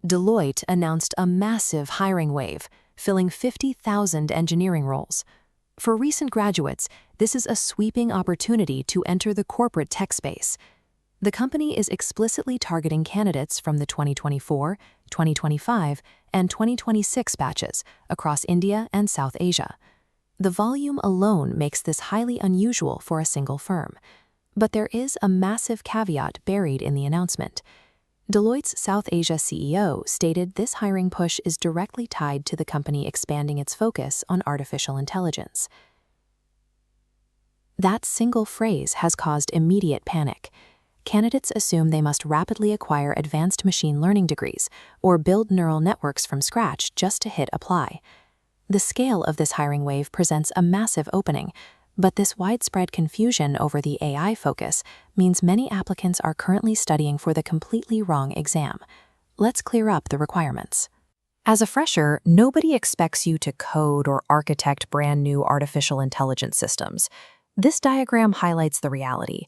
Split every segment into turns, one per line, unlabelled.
Deloitte announced a massive hiring wave, filling 50,000 engineering roles. For recent graduates, this is a sweeping opportunity to enter the corporate tech space. The company is explicitly targeting candidates from the 2024, 2025, and 2026 batches across India and South Asia. The volume alone makes this highly unusual for a single firm. But there is a massive caveat buried in the announcement. Deloitte's South Asia CEO stated this hiring push is directly tied to the company expanding its focus on artificial intelligence. That single phrase has caused immediate panic. Candidates assume they must rapidly acquire advanced machine learning degrees or build neural networks from scratch just to hit apply. The scale of this hiring wave presents a massive opening, but this widespread confusion over the AI focus means many applicants are currently studying for the completely wrong exam. Let's clear up the requirements. As a fresher, nobody expects you to code or architect brand new artificial intelligence systems. This diagram highlights the reality.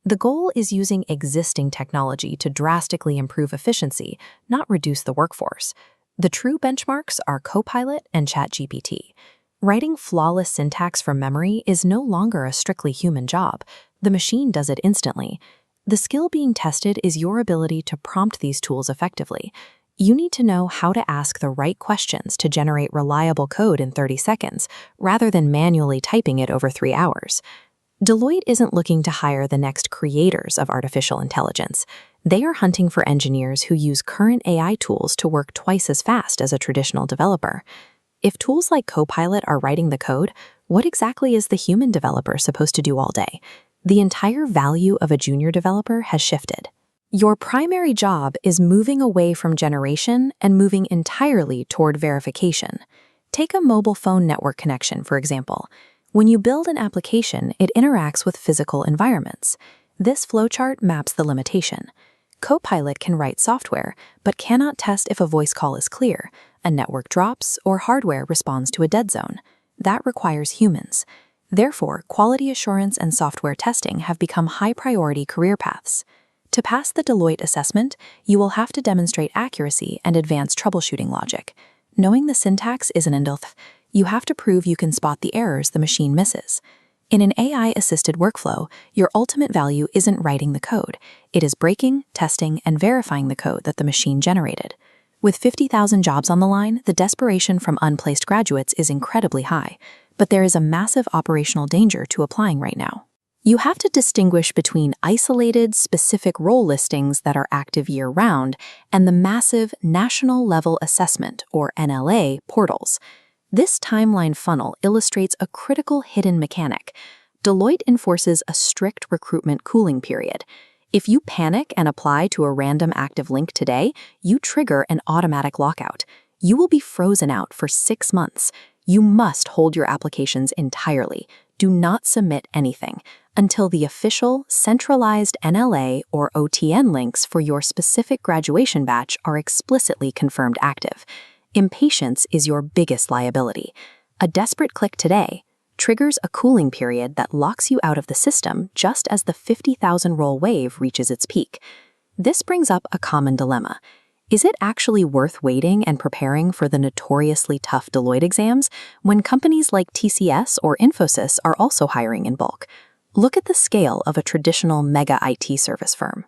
The goal is using existing technology to drastically improve efficiency, not reduce the workforce. The true benchmarks are Copilot and ChatGPT. Writing flawless syntax from memory is no longer a strictly human job. The machine does it instantly. The skill being tested is your ability to prompt these tools effectively. You need to know how to ask the right questions to generate reliable code in 30 seconds, rather than manually typing it over 3 hours. Deloitte isn't looking to hire the next creators of artificial intelligence. They are hunting for engineers who use current AI tools to work twice as fast as a traditional developer. If tools like Copilot are writing the code, what exactly is the human developer supposed to do all day? The entire value of a junior developer has shifted. Your primary job is moving away from generation and moving entirely toward verification. Take a mobile phone network connection, for example. When you build an application, it interacts with physical environments. This flowchart maps the limitation. Copilot can write software, but cannot test if a voice call is clear, a network drops, or hardware responds to a dead zone. That requires humans. Therefore, quality assurance and software testing have become high-priority career paths. To pass the Deloitte assessment, you will have to demonstrate accuracy and advanced troubleshooting logic. Knowing the syntax isn't enough. You have to prove you can spot the errors the machine misses. In an AI-assisted workflow, your ultimate value isn't writing the code. It is breaking, testing, and verifying the code that the machine generated. With 50,000 jobs on the line, the desperation from unplaced graduates is incredibly high, but there is a massive operational danger to applying right now. You have to distinguish between isolated, specific role listings that are active year-round and the massive national-level assessment, or NLA, portals. This timeline funnel illustrates a critical hidden mechanic. Deloitte enforces a strict recruitment cooling period. If you panic and apply to a random active link today, you trigger an automatic lockout. You will be frozen out for 6 months. You must hold your applications entirely. Do not submit anything until the official centralized NLA or OTN links for your specific graduation batch are explicitly confirmed active. Impatience is your biggest liability. A desperate click today triggers a cooling period that locks you out of the system just as the 50,000 roll wave reaches its peak. This brings up a common dilemma. Is it actually worth waiting and preparing for the notoriously tough Deloitte exams when companies like TCS or Infosys are also hiring in bulk? Look at the scale of a traditional mega IT service firm.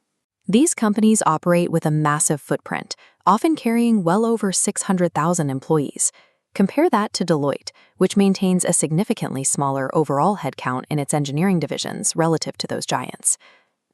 These companies operate with a massive footprint, often carrying well over 600,000 employees. Compare that to Deloitte, which maintains a significantly smaller overall headcount in its engineering divisions relative to those giants.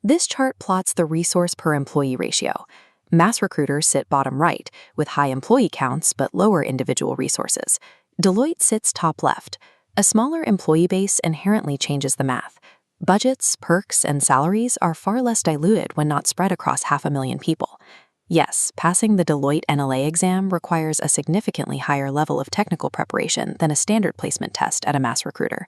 This chart plots the resource per employee ratio. Mass recruiters sit bottom right, with high employee counts but lower individual resources. Deloitte sits top left. A smaller employee base inherently changes the math. Budgets, perks, and salaries are far less diluted when not spread across 500,000 people. Yes, passing the Deloitte NLA exam requires a significantly higher level of technical preparation than a standard placement test at a mass recruiter.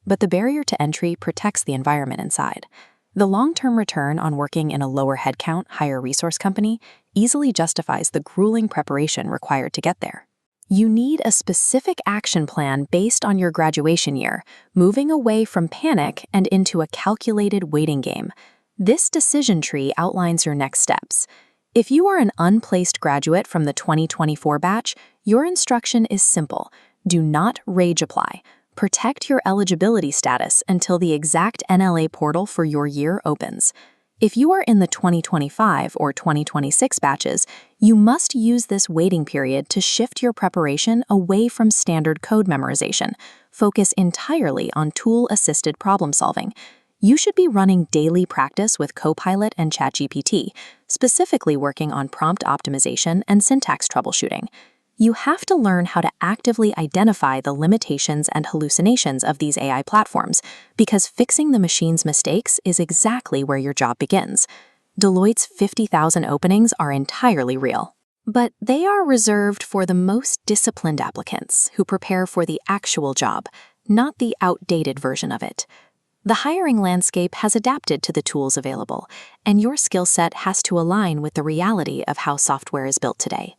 But the barrier to entry protects the environment inside. The long-term return on working in a lower headcount, higher resource company easily justifies the grueling preparation required to get there. You need a specific action plan based on your graduation year, moving away from panic and into a calculated waiting game. This decision tree outlines your next steps. If you are an unplaced graduate from the 2024 batch, your instruction is simple. Do not rage apply. Protect your eligibility status until the exact NLA portal for your year opens. If you are in the 2025 or 2026 batches, you must use this waiting period to shift your preparation away from standard code memorization. Focus entirely on tool-assisted problem solving. You should be running daily practice with Copilot and ChatGPT, specifically working on prompt optimization and syntax troubleshooting. You have to learn how to actively identify the limitations and hallucinations of these AI platforms, because fixing the machine's mistakes is exactly where your job begins. Deloitte's 50,000 openings are entirely real. But they are reserved for the most disciplined applicants who prepare for the actual job, not the outdated version of it. The hiring landscape has adapted to the tools available, and your skill set has to align with the reality of how software is built today.